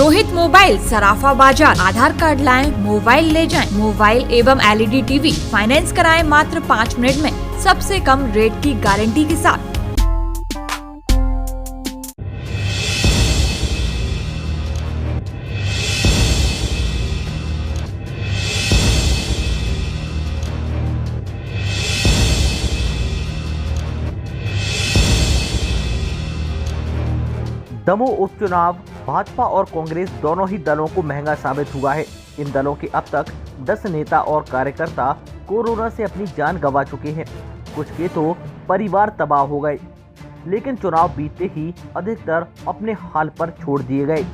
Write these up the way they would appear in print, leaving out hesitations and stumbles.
मोहित mobile सराफा बाजार। आधार card लाएं, mobile ले जाएं। मोबाइल एवं LED टीवी फाइनेंस कराएं मात्र 5 मिनट में, सबसे कम रेट की गारंटी के साथ। दमोह उपचुनाव भाजपा और कांग्रेस दोनों ही दलों को महंगा साबित हुआ है। इन दलों के अब तक 10 नेता और कार्यकर्ता कोरोना से अपनी जान गंवा चुके हैं। कुछ के तो परिवार तबाह हो गए, लेकिन चुनाव बीतते ही अधिकतर अपने हाल पर छोड़ दिए गए।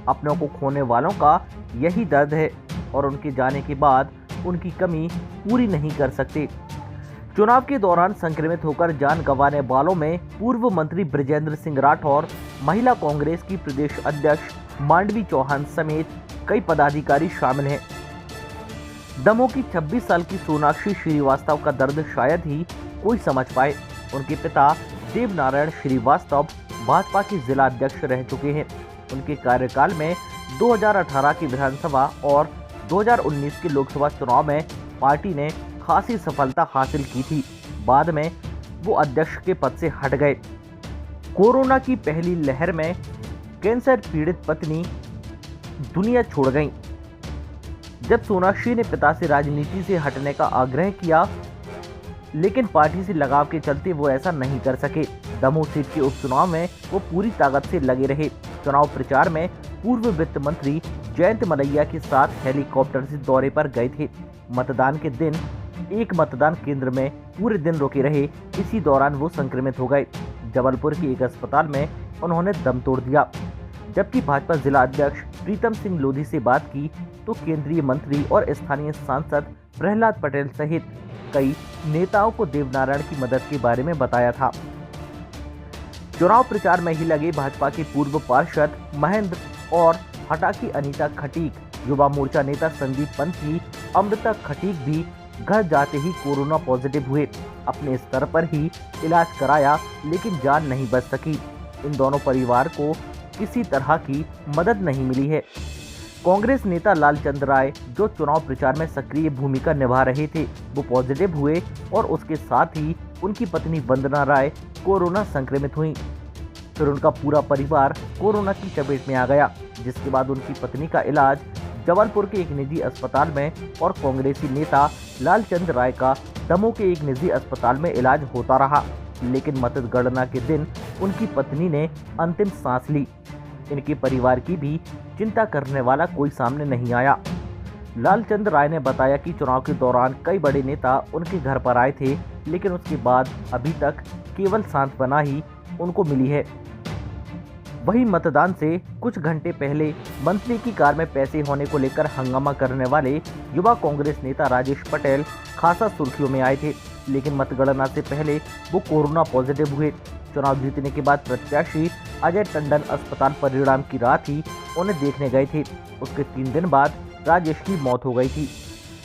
अपनों को खोने वालों का यही दर्द है और उनके जाने के बाद उनकी कमी पूरी नहीं कर सकते। चुनाव के दौरान संक्रमित होकर जान गंवाने वालों में पूर्व मंत्री बृजेंद्र सिंह राठौर, महिला कांग्रेस की प्रदेश अध्यक्ष मांडवी चौहान समेत कई पदाधिकारी शामिल हैं। दमोह की 26 साल की सोनाक्षी श्रीवास्तव का दर्द शायद ही कोई समझ पाए। उनके पिता देवनारायण श्रीवास्तव भाजपा के जिला अध्यक्ष रह चुके हैं। उनके कार्यकाल में 2018 की विधानसभा और 2019 के लोकसभा चुनाव में पार्टी ने खासी सफलता हासिल की थी। बाद में वो अध्यक्ष के पद से हट गए। कोरोना की पहली लहर में कैंसर पीड़ित पत्नी दुनिया छोड़ गईं। जब सोनाक्षी ने पिता से राजनीति से हटने का आग्रह किया, लेकिन पार्टी से लगाव के चलते वो ऐसा नहीं कर सके। दमोह सीट के उपचुनाव में वो पूरी ताकत से लगे रहे। चुनाव प्रचार में पूर्व वित्त मंत्री जयंत मलैया के साथ हेलीकॉप्टर से दौरे पर गए थे। मतदान के दिन एक मतदान केंद्र में पूरे दिन रुके रहे। इसी दौरान वो संक्रमित हो गए। जबलपुर के एक अस्पताल में उन्होंने दम तोड़ दिया। जबकि भाजपा जिला अध्यक्ष प्रीतम सिंह लोधी से बात की तो केंद्रीय मंत्री और स्थानीय सांसद प्रहलाद पटेल सहित कई नेताओं को देवनारायण की मदद के बारे में बताया था। चुनाव प्रचार में ही लगे भाजपा के पूर्व पार्षद महेंद्र और हटा की अनीता खटीक, युवा मोर्चा नेता संदीप पंथी, अमृता खटीक भी घर जाते ही कोरोना पॉजिटिव हुए। अपने स्तर पर ही इलाज कराया, लेकिन जान नहीं बच सकी। इन दोनों परिवार को किसी तरह की मदद नहीं मिली है। कांग्रेस नेता लालचंद राय, जो चुनाव प्रचार में सक्रिय भूमिका निभा रहे थे, वो पॉजिटिव हुए और उसके साथ ही उनकी पत्नी वंदना राय कोरोना संक्रमित हुई। फिर उनका पूरा परिवार कोरोना की चपेट में आ गया, जिसके बाद उनकी पत्नी का इलाज जबलपुर के एक निजी अस्पताल में और कांग्रेसी नेता लालचंद राय का दमोह के एक निजी अस्पताल में इलाज होता रहा। लेकिन मतगणना के दिन उनकी पत्नी ने अंतिम सांस ली। इनके परिवार की भी चिंता करने वाला कोई सामने नहीं आया। लालचंद राय ने बताया कि चुनाव के दौरान कई बड़े नेता उनके घर पर आए थे, लेकिन उसके बाद अभी तक केवल सांत्वना ही उनको मिली है। वहीं मतदान से कुछ घंटे पहले मंत्री की कार में पैसे होने को लेकर हंगामा करने वाले युवा कांग्रेस नेता राजेश पटेल खासा सुर्खियों में आए थे, लेकिन मतगणना से पहले वो कोरोना पॉजिटिव हुए। चुनाव जीतने के बाद प्रत्याशी अजय टंडन अस्पताल परिणाम की रात ही उन्हें देखने गए थे। उसके 3 दिन बाद राजेश की मौत हो गई थी।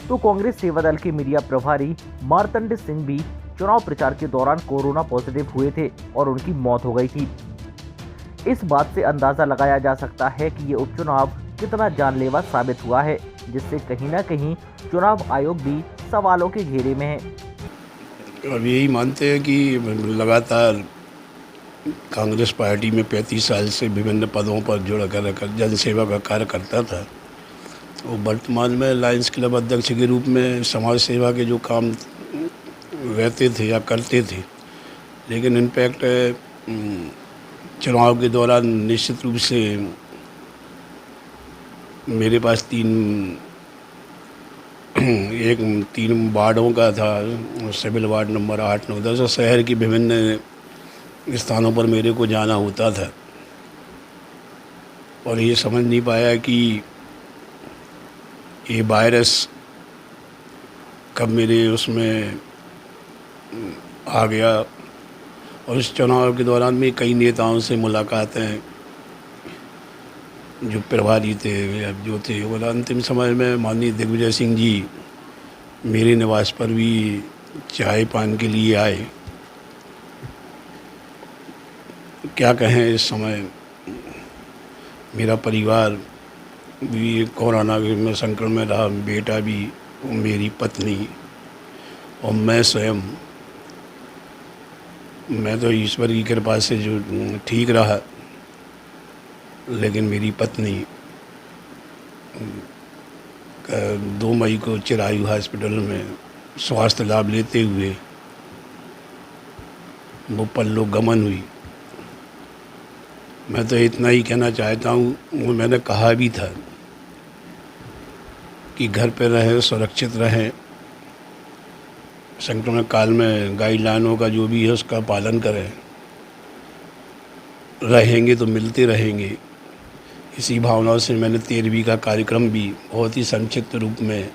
तो कांग्रेस सेवा दल के मीडिया प्रभारी मार्तंड सिंह भी चुनाव प्रचार के दौरान कोरोना पॉजिटिव हुए थे और उनकी मौत हो गई थी। इस बात से अंदाजा लगाया जा सकता है कि ये उपचुनाव कितना जानलेवा साबित हुआ है, जिससे कहीं ना कहीं चुनाव आयोग भी सवालों के घेरे में है। अब यही मानते हैं कि लगातार कांग्रेस पार्टी में 35 साल से विभिन्न पदों पर जुड़ कर जनसेवा का कार्य करता था। और वर्तमान में लायंस क्लब अध्यक्ष के रूप में समाज सेवा के जो काम रहते थे या करते थे, लेकिन इनफैक्ट चुनाव के दौरान निश्चित रूप से मेरे पास तीन वार्डों का था, सिविल वार्ड नंबर 8, 9, 10 और शहर की विभिन्न स्थानों पर मेरे को जाना होता था और ये समझ नहीं पाया कि ये वायरस कब मेरे उसमें आ गया। और इस चुनाव के दौरान भी कई नेताओं से मुलाकातें जो प्रभारी थे या जो थे, वो अंतिम समय में माननीय दिग्विजय सिंह जी मेरे निवास पर भी चाय पान के लिए आए। क्या कहें, इस समय मेरा परिवार भी कोरोना में संक्रमण में रहा, बेटा भी, मेरी पत्नी और मैं स्वयं। मैं तो ईश्वर की कृपा से जो ठीक रहा, लेकिन मेरी पत्नी 2 मई को चिरायु हॉस्पिटल में स्वास्थ्य लाभ लेते हुए वो परलोक गमन हुई। मैं तो इतना ही कहना चाहता हूँ, वो मैंने कहा भी था कि घर पे रहें, सुरक्षित रहें, संक्रमण काल में गाइडलाइनों का जो भी है उसका पालन करें, रहेंगे तो मिलते रहेंगे। इसी भावना से मैंने 13वीं का कार्यक्रम भी बहुत ही संक्षिप्त रूप में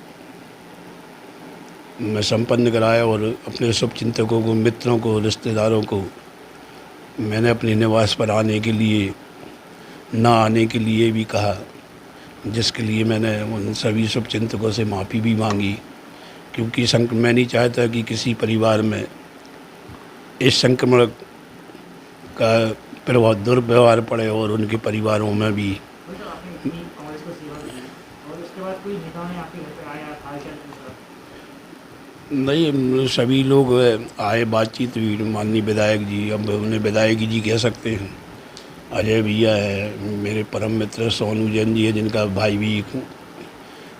मैं संपन्न कराया और अपने शुभचिंतकों को, मित्रों को, रिश्तेदारों को मैंने अपने निवास पर आने के लिए, ना आने के लिए भी कहा, जिसके लिए मैंने उन सभी शुभचिंतकों से माफ़ी भी मांगी, क्योंकि मैं नहीं चाहता कि किसी परिवार में इस संक्रमण का प्रभाव दुर्व्यवहार पड़े और उनके परिवारों में भी। नहीं, सभी लोग आए, बातचीत हुई, माननीय विधायक जी, अब उन्हें विधायक जी कह सकते हैं, अजय भैया है, मेरे परम मित्र सोनू जैन जी है, जिनका भाई भी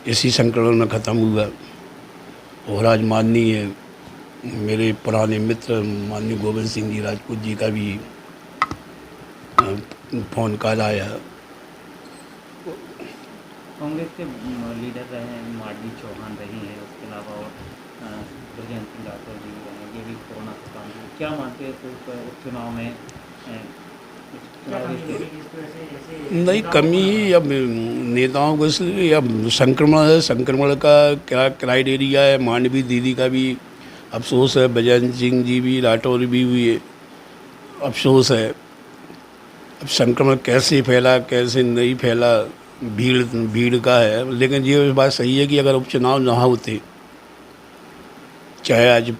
इसी संक्रमण में ख़त्म हुआ, और आज माननीय मेरे पुराने मित्र माननीय गोविंद सिंह जी राजपूत जी का भी फ़ोन कॉल आया। कांग्रेस के लीडर रहे हैं, मार्डी चौहान रही हैं, उसके अलावा और ब्रजेंद्र सिंह राठौर जी हैं, ये भी कोरोना से काम किया। क्या मानते हैं तो चुनाव में नहीं कमी अब नेताओं को, इसलिए अब संक्रमण है, संक्रमण का क्या क्राइटेरिया है, मांडवी दीदी का भी अफसोस है, ब्रजेंद्र सिंह जी भी, राठौर भी हुए, अफसोस है। अब संक्रमण कैसे फैला, कैसे नहीं फैला, भीड़ का है। लेकिन ये बात सही है कि अगर उपचुनाव ना होते, चाहे आज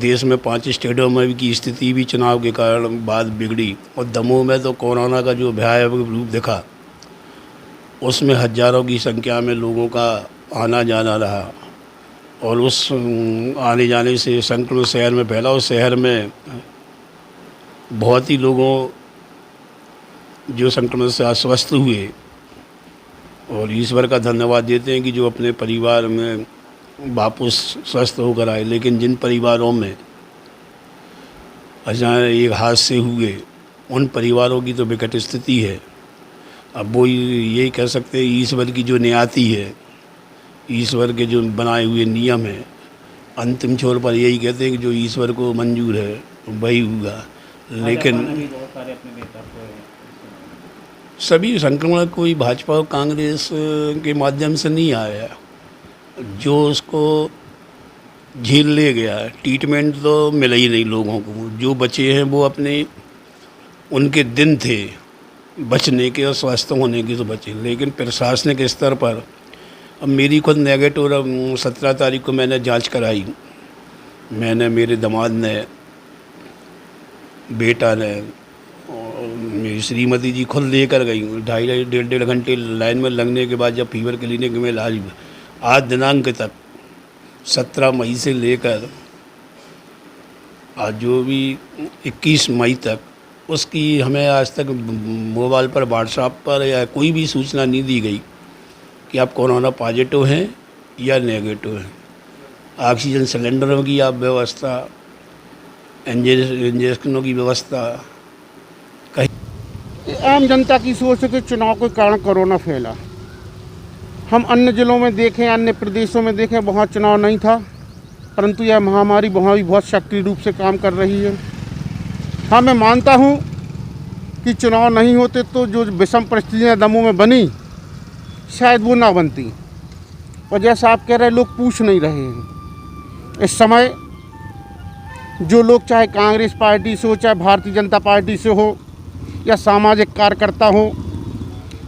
देश में 5 स्टेटों में की स्थिति भी चुनाव के कारण बाद बिगड़ी, और दमोह में तो कोरोना का जो भयावह रूप दिखा, उसमें हजारों की संख्या में लोगों का आना जाना रहा, और उस आने जाने से संक्रमण शहर में फैला। उस शहर में बहुत ही लोगों जो संक्रमण से अस्वस्थ हुए, और ईश्वर का धन्यवाद देते हैं कि जो अपने परिवार में वापस स्वस्थ होकर आए। लेकिन जिन परिवारों में अचानक एक हादसे हुए, उन परिवारों की तो विकट स्थिति है। अब वो यही कह सकते हैं, ईश्वर की जो नियति है, ईश्वर के जो बनाए हुए नियम हैं, अंतिम छोर पर यही कहते हैं कि जो ईश्वर को मंजूर है वही हुआ। लेकिन सभी संक्रमण कोई भाजपा और कांग्रेस के माध्यम से नहीं आया, जो उसको झेल ले गया। ट्रीटमेंट तो मिला ही नहीं लोगों को, जो बचे हैं वो अपने, उनके दिन थे बचने के और स्वस्थ होने के तो बचे। लेकिन प्रशासनिक स्तर पर अब मेरी खुद नेगेटिव 17 तारीख को मैंने जांच कराई, मैंने, मेरे दामाद ने, बेटा ने, और मेरी श्रीमती जी खुद लेकर गई। 2.5-1.5 घंटे लाइन में लगने के बाद जब फीवर क्लिनिक में इलाज हुआ, आज दिनांक तक 17 मई से लेकर आज जो भी 21 मई तक, उसकी हमें आज तक मोबाइल पर, व्हाट्सएप पर या कोई भी सूचना नहीं दी गई कि आप कोरोना पॉजिटिव हैं या नेगेटिव हैं। ऑक्सीजन सिलेंडरों की आप व्यवस्था, इंजेक्शनों की व्यवस्था, आम जनता की सोच है कि चुनाव के कारण कोरोना फैला। हम अन्य जिलों में देखें, अन्य प्रदेशों में देखें, वहाँ चुनाव नहीं था, परंतु यह महामारी वहाँ भी बहुत सक्रिय रूप से काम कर रही है। हाँ, मैं मानता हूँ कि चुनाव नहीं होते तो जो विषम परिस्थितियाँ दमोह में बनी, शायद वो ना बनती। और जैसा आप कह रहे हैं, लोग पूछ नहीं रहे हैं। इस समय जो लोग, चाहे कांग्रेस पार्टी से हो, चाहे भारतीय जनता पार्टी से हो, या सामाजिक कार्यकर्ता हो,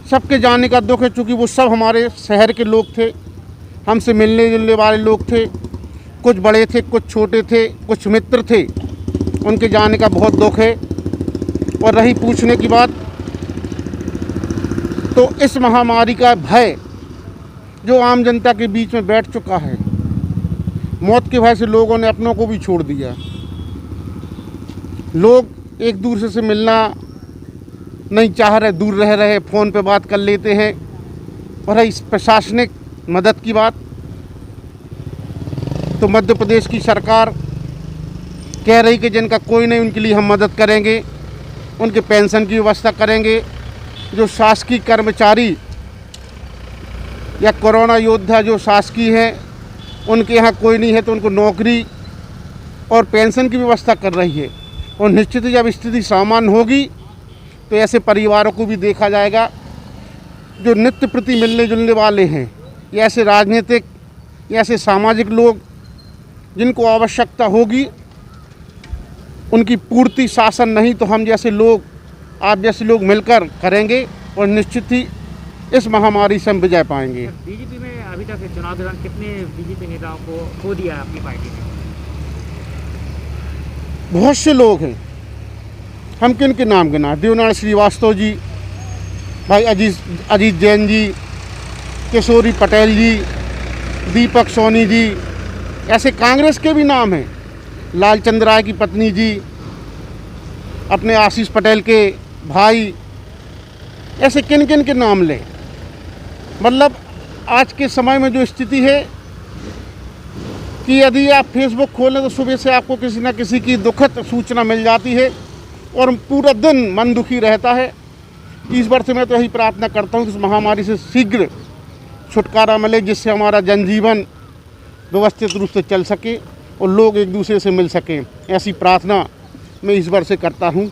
सबके जाने का दुख है, चूँकि वो सब हमारे शहर के लोग थे, हमसे मिलने जुलने वाले लोग थे। कुछ बड़े थे, कुछ छोटे थे, कुछ मित्र थे, उनके जाने का बहुत दुख है। और रही पूछने की बात, तो इस महामारी का भय जो आम जनता के बीच में बैठ चुका है, मौत के भय से लोगों ने अपनों को भी छोड़ दिया। लोग एक दूसरे से मिलना नहीं चाह रहे, दूर रह रहे, फ़ोन पे बात कर लेते हैं। और है इस प्रशासनिक मदद की बात, तो मध्य प्रदेश की सरकार कह रही कि जिनका कोई नहीं उनके लिए हम मदद करेंगे, उनके पेंशन की व्यवस्था करेंगे। जो शासकीय कर्मचारी या कोरोना योद्धा जो शासकीय हैं, उनके यहाँ कोई नहीं है तो उनको नौकरी और पेंशन की व्यवस्था कर रही है। और निश्चित ही जब स्थिति सामान्य होगी तो ऐसे परिवारों को भी देखा जाएगा जो नित्य प्रति मिलने जुलने वाले हैं, या ऐसे राजनीतिक या ऐसे सामाजिक लोग जिनको आवश्यकता होगी, उनकी पूर्ति शासन नहीं तो हम जैसे लोग, आप जैसे लोग मिलकर करेंगे और निश्चित ही इस महामारी से हम विजय पाएंगे। बीजेपी में अभी तक चुनाव के दौरान कितने बीजेपी नेताओं को खो दिया है अपनी पार्टी ने? बहुत से लोग हैं, हम किन के नाम गिना? देवनारायण श्रीवास्तव जी, भाई अजीत जैन जी, किशोरी पटेल जी, दीपक सोनी जी, ऐसे कांग्रेस के भी नाम हैं। लालचंद्र राय की पत्नी जी, अपने आशीष पटेल के भाई, ऐसे किन किन के नाम लें? मतलब आज के समय में जो स्थिति है कि यदि आप फेसबुक खोलें तो सुबह से आपको किसी न किसी की दुखद सूचना मिल जाती है और पूरा दिन मन दुखी रहता है। ईश्वर से मैं तो यही प्रार्थना करता हूँ कि इस महामारी से शीघ्र छुटकारा मिले, जिससे हमारा जनजीवन व्यवस्थित रूप से चल सके और लोग एक दूसरे से मिल सकें। ऐसी प्रार्थना मैं ईश्वर से करता हूँ।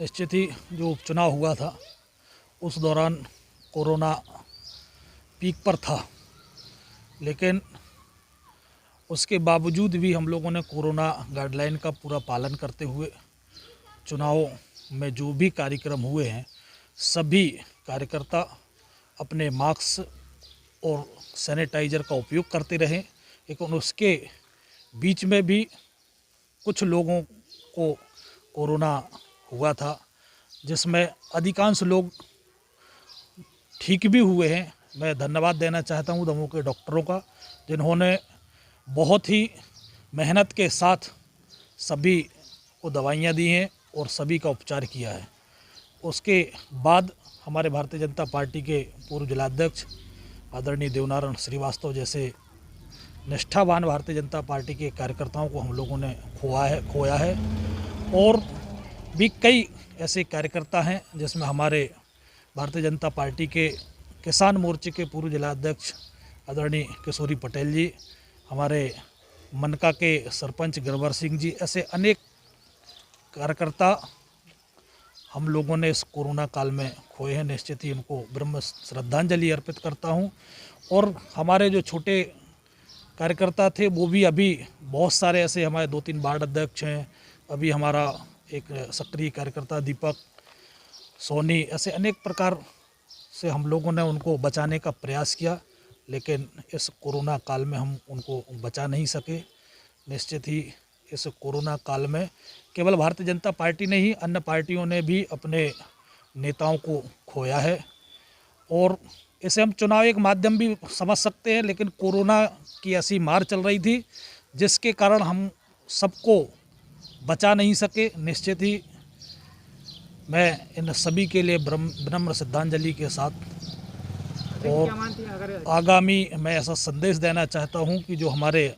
निश्चित ही जो उपचुनाव हुआ था उस दौरान कोरोना पीक पर था, लेकिन उसके बावजूद भी हम लोगों ने कोरोना गाइडलाइन का पूरा पालन करते हुए चुनाव में जो भी कार्यक्रम हुए हैं, सभी कार्यकर्ता अपने मास्क और सैनिटाइज़र का उपयोग करते रहे। लेकिन उसके बीच में भी कुछ लोगों को कोरोना हुआ था, जिसमें अधिकांश लोग ठीक भी हुए हैं। मैं धन्यवाद देना चाहता हूं दमोह के डॉक्टरों का, जिन्होंने बहुत ही मेहनत के साथ सभी को दवाइयां दी हैं और सभी का उपचार किया है। उसके बाद हमारे भारतीय जनता पार्टी के पूर्व जिलाध्यक्ष आदरणीय देवनारायण श्रीवास्तव जैसे निष्ठावान भारतीय जनता पार्टी के कार्यकर्ताओं को हम लोगों ने खोया है और भी कई ऐसे कार्यकर्ता हैं, जिसमें हमारे भारतीय जनता पार्टी के किसान मोर्चे के पूर्व जिलाध्यक्ष आदरणीय किशोरी पटेल जी, हमारे मनका के सरपंच गिरवर सिंह जी, ऐसे अनेक कार्यकर्ता हम लोगों ने इस कोरोना काल में खोए हैं। निश्चित ही उनको ब्रह्म श्रद्धांजलि अर्पित करता हूं। और हमारे जो छोटे कार्यकर्ता थे वो भी अभी बहुत सारे ऐसे, हमारे 2-3 वार्ड अध्यक्ष हैं, अभी हमारा एक सक्रिय कार्यकर्ता दीपक सोनी, ऐसे अनेक प्रकार से हम लोगों ने उनको बचाने का प्रयास किया, लेकिन इस कोरोना काल में हम उनको बचा नहीं सके। निश्चित ही इस कोरोना काल में केवल भारतीय जनता पार्टी ने ही, अन्य पार्टियों ने भी अपने नेताओं को खोया है। और इसे हम चुनाव एक माध्यम भी समझ सकते हैं, लेकिन कोरोना की ऐसी मार चल रही थी जिसके कारण हम सबको बचा नहीं सके। निश्चित ही मैं इन सभी के लिए विनम्र श्रद्धांजलि के साथ और आगामी मैं ऐसा संदेश देना चाहता हूं कि जो हमारे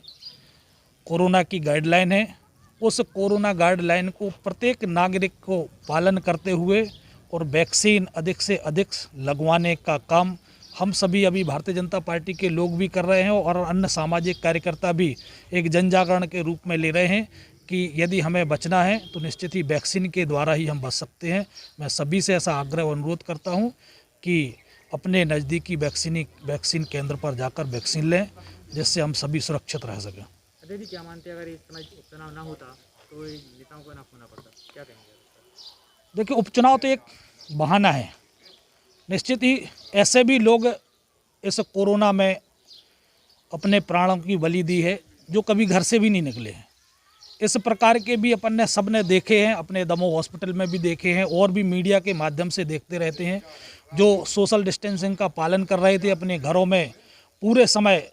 कोरोना की गाइडलाइन है, उस कोरोना गाइडलाइन को प्रत्येक नागरिक को पालन करते हुए और वैक्सीन अधिक से अधिक लगवाने का काम हम सभी अभी भारतीय जनता पार्टी के लोग भी कर रहे हैं और अन्य सामाजिक कार्यकर्ता भी एक जन जागरण के रूप में ले रहे हैं कि यदि हमें बचना है तो निश्चित ही वैक्सीन के द्वारा ही हम बच सकते हैं। मैं सभी से ऐसा आग्रह और अनुरोध करता हूं कि अपने नज़दीकी वैक्सीन केंद्र पर जाकर वैक्सीन लें, जिससे हम सभी सुरक्षित रह सकें। अजय जी, क्या मानते हैं अगर इस समय उपचुनाव ना होता तो नेताओं को ना खोना पड़ता, क्या कहेंगे? देखिए, उपचुनाव तो एक बहाना है। निश्चित ही ऐसे भी लोग इस कोरोना में अपने प्राणों की बलि दी है जो कभी घर से भी नहीं निकले हैं। इस प्रकार के भी अपन ने सब ने देखे हैं, अपने दमोह हॉस्पिटल में भी देखे हैं और भी मीडिया के माध्यम से देखते रहते हैं, जो सोशल डिस्टेंसिंग का पालन कर रहे थे, अपने घरों में पूरे समय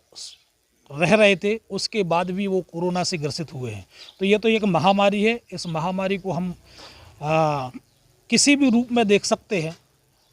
रह रहे थे, उसके बाद भी वो कोरोना से ग्रसित हुए हैं। तो ये तो एक महामारी है, इस महामारी को हम किसी भी रूप में देख सकते हैं,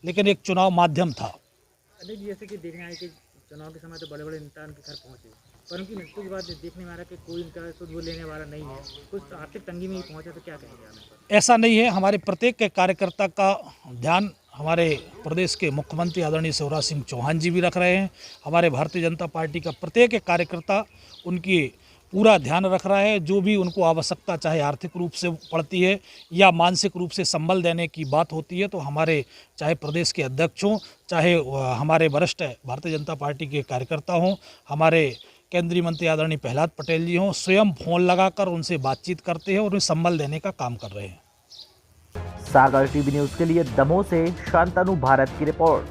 लेकिन एक चुनाव माध्यम था। अध्यक्ष जी, जैसे कि देखने आए कि चुनाव के समय तो बड़े बड़े नेता उनके घर पहुँचे, पर उनकी मृत्यु के बाद देखने में आ रहा है कि कोई इनका सुध वो लेने वाला नहीं है, कुछ आर्थिक तंगी में ही पहुँचा, तो क्या कहेंगे आने पर? ऐसा नहीं है, हमारे प्रत्येक के कार्यकर्ता का ध्यान हमारे प्रदेश के मुख्यमंत्री आदरणीय शिवराज सिंह चौहान जी भी रख रहे हैं। हमारे भारतीय जनता पार्टी का प्रत्येक एक कार्यकर्ता उनकी पूरा ध्यान रख रहा है। जो भी उनको आवश्यकता चाहे आर्थिक रूप से पड़ती है या मानसिक रूप से संबल देने की बात होती है, तो हमारे चाहे प्रदेश के अध्यक्ष हों, चाहे हमारे वरिष्ठ भारतीय जनता पार्टी के कार्यकर्ता हों, हमारे केंद्रीय मंत्री आदरणीय प्रहलाद पटेल जी हों, स्वयं फोन लगाकर उनसे बातचीत करते हैं और उन्हें संबल देने का काम कर रहे हैं। सागर टीवी न्यूज के लिए दमोह से शांतनु भारत की रिपोर्ट।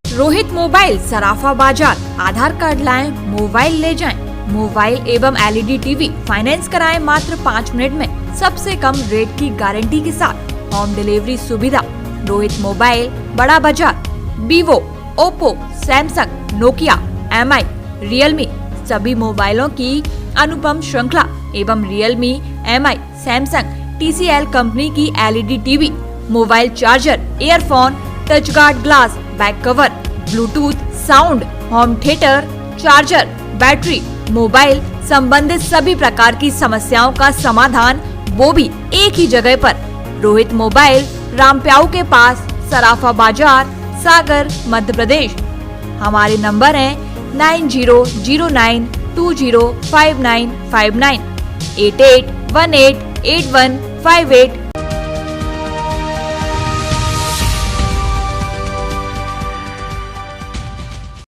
रोहित मोबाइल सराफा बाजार, आधार कार्ड लाएं, मोबाइल ले जाएं। मोबाइल एवं एलईडी टीवी फाइनेंस कराएं मात्र 5 मिनट में सबसे कम रेट की गारंटी के साथ। होम डिलीवरी सुविधा। Rohit mobile, Bada Bazar, Vivo, Oppo, Samsung, Nokia, MI, Realme सभी मोबाइलों की अनुपम श्रृंखला एवं Realme, MI, Samsung, TCL company की LED TV, mobile charger, earphone, touch guard glass, back cover, Bluetooth, sound, home theatre, charger, battery, mobile संबंधित सभी प्रकार की समस्याओं का समाधान, वो भी एक ही जगह पर। रोहित मोबाइल, रामप्याऊ के पास, सराफा बाजार, सागर, मध्य प्रदेश। हमारे नंबर हैं 9009205959, 88188158